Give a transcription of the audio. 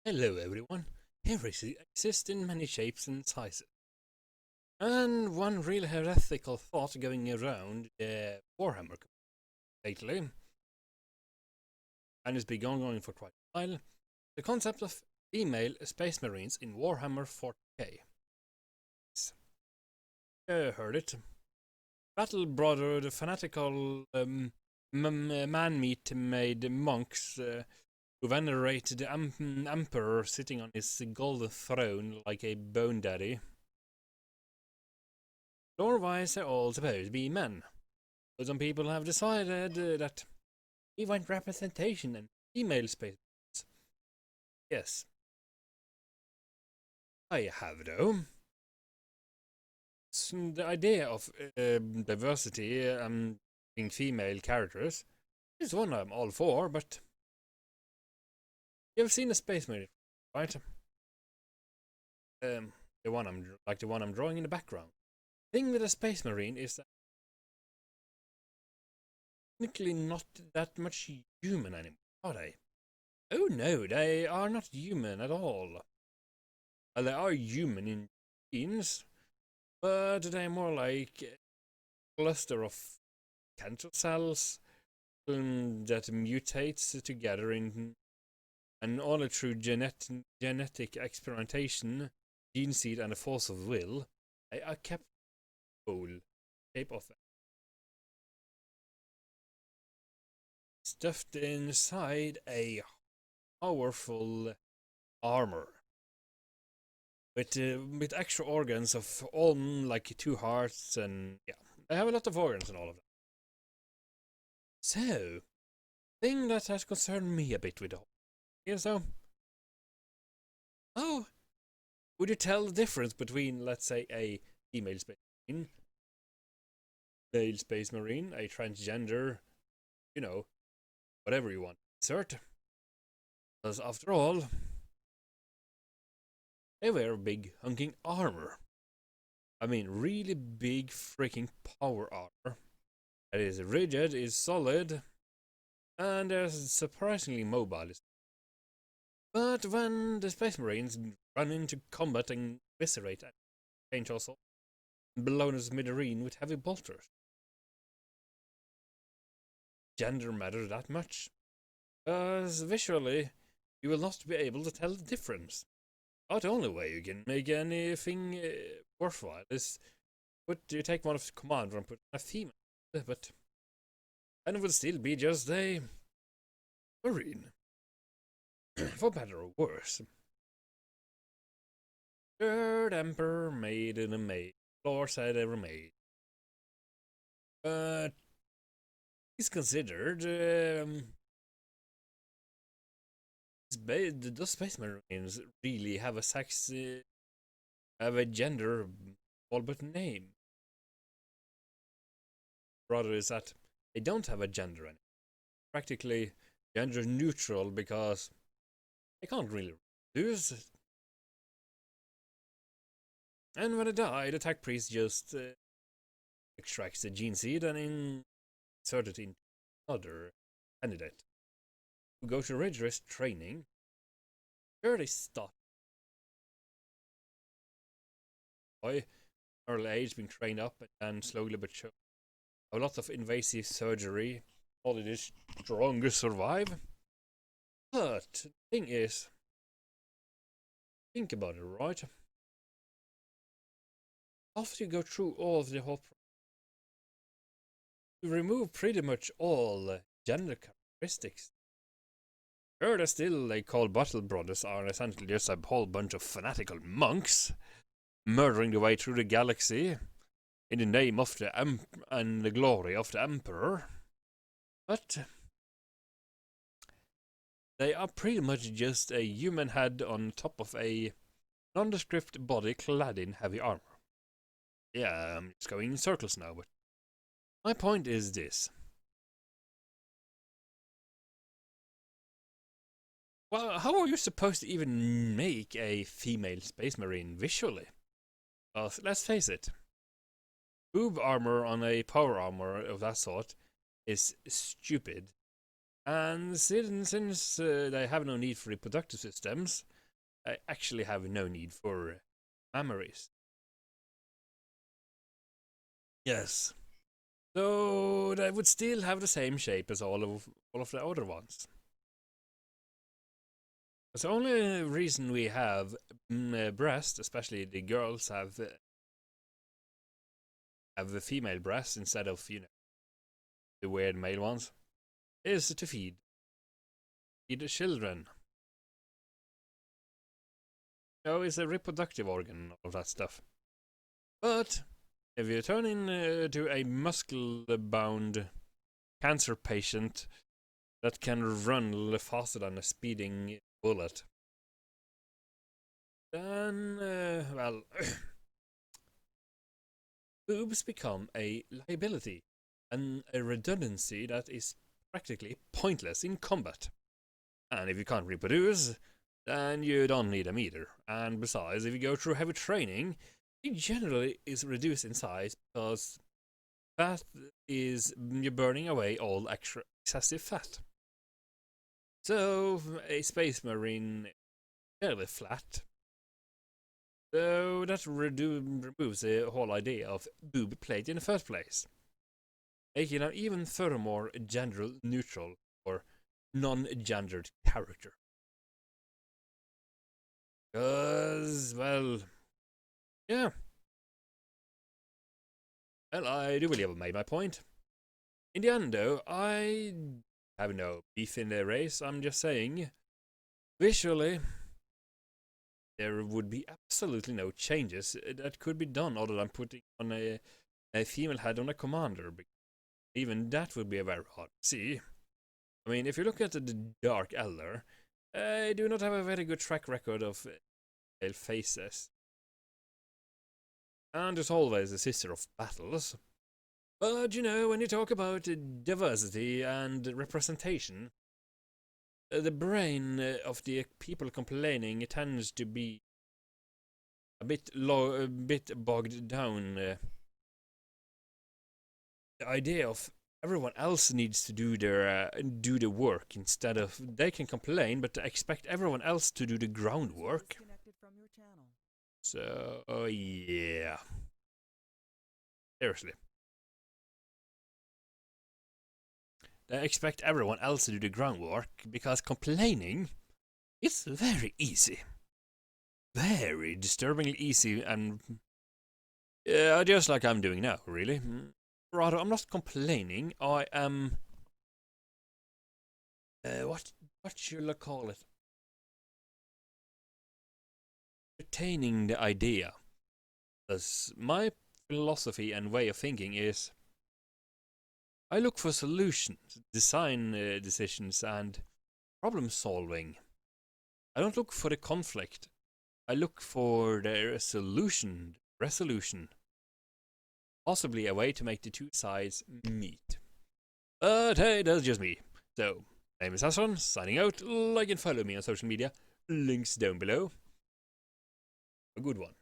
Hello everyone. Heresy exists in many shapes and sizes. And one real heretical thought going around Warhammer lately, and it's been going for quite a while, the concept of female Space Marines in Warhammer 40k. Heard it. Battle Brother, the fanatical man-meat made monks who venerate the Emperor sitting on his golden throne like a bone daddy. Lore-wise, they're all supposed to be men. But some people have decided that we want representation in female space. Yes. I have, though. So the idea of diversity in female characters is one I'm all for, but you've seen a Space Marine, right? The one I'm drawing in the background. The thing with a Space Marine is that technically not that much human anymore, are they? Oh no, they are not human at all. Well, they are human in genes, but they're more like a cluster of cancer cells that mutates together in, and all through genetic experimentation, gene seed, and a force of will, they are kept whole shape of them. Stuffed inside a powerful armor with extra organs of all like 2 hearts, and yeah, they have a lot of organs and all of that. So, thing that has concerned me a bit with the whole is oh, would you tell the difference between, let's say, a female space marine, male space marine, a transgender, you know, whatever you want, insert? Because after all, they wear big hunking armor. I mean, really big freaking power armor. That is rigid, is solid, and they're surprisingly mobile. But when the Space Marines run into combat and eviscerate and change also, blown as mid-arene with heavy bolters. Gender matters that much. Because visually, you will not be able to tell the difference. Not the only way you can make anything worthwhile is you take one of the commander and put a female, but and it would still be just a marine, for better or worse. Third Emperor made in a maid, Lord said ever made. But he's considered does Space Marines really have a sex, have a gender, all but name? Rather is that they don't have a gender anymore. Practically gender neutral because they can't really reproduce. And when they die, the tech priest just extracts the gene seed and insert it into another candidate who go to rigorous training. Sure, they stop by early age being trained up, and then slowly but surely a lot of invasive surgery. All it is, strongest survive. But the thing is, think about it, right? After you go through all of the whole process, you remove pretty much all gender characteristics. Sure, they're still, they call Battle Brothers are essentially just a whole bunch of fanatical monks murdering their way through the galaxy in the name of the and the glory of the Emperor. But they are pretty much just a human head on top of a nondescript body clad in heavy armor. Yeah, I'm just going in circles now, but my point is this. Well, how are you supposed to even make a female Space Marine visually? Let's face it, boob armor on a power armor of that sort is stupid, And since they have no need for reproductive systems, they actually have no need for mammaries. Yes. So they would still have the same shape as all of the other ones. It's the only reason we have breasts, especially the girls have the female breasts instead of the weird male ones, is to feed the children. It's a reproductive organ, all of that stuff. But if you turn into a muscle-bound cancer patient that can run faster than a speeding bullet, then, well, boobs become a liability and a redundancy that is practically pointless in combat. And if you can't reproduce, then you don't need them either. And besides, if you go through heavy training, it generally is reduced in size because fat is you're burning away all extra excessive fat. So a space marine is fairly flat. So that removes the whole idea of boob plate in the first place, making them even furthermore gender neutral or non-gendered character. Because, well, yeah. Well, I do believe I've made my point. In the end, though, I have no beef in the race. I'm just saying, visually, there would be absolutely no changes that could be done other than putting on a female head on a commander. Even that would be very hard to see. I mean, if you look at the Dark Elder, I do not have a very good track record of male faces. And it's always a sister of battles. But, when you talk about diversity and representation, the brain of the people complaining tends to be a bit bogged down. The idea of everyone else needs to do the work instead of they can complain, but expect everyone else to do the groundwork. So yeah, seriously, they expect everyone else to do the groundwork because complaining is very easy, very disturbingly easy, and just like I'm doing now, really. Rather, I'm not complaining. I am. What should I call it? Retaining the idea. As my philosophy and way of thinking is, I look for solutions, design decisions, and problem solving. I don't look for the conflict. I look for the resolution. Possibly a way to make the two sides meet. But hey, that's just me. So, my name is Hassan, signing out. Like and follow me on social media. Links down below. A good one.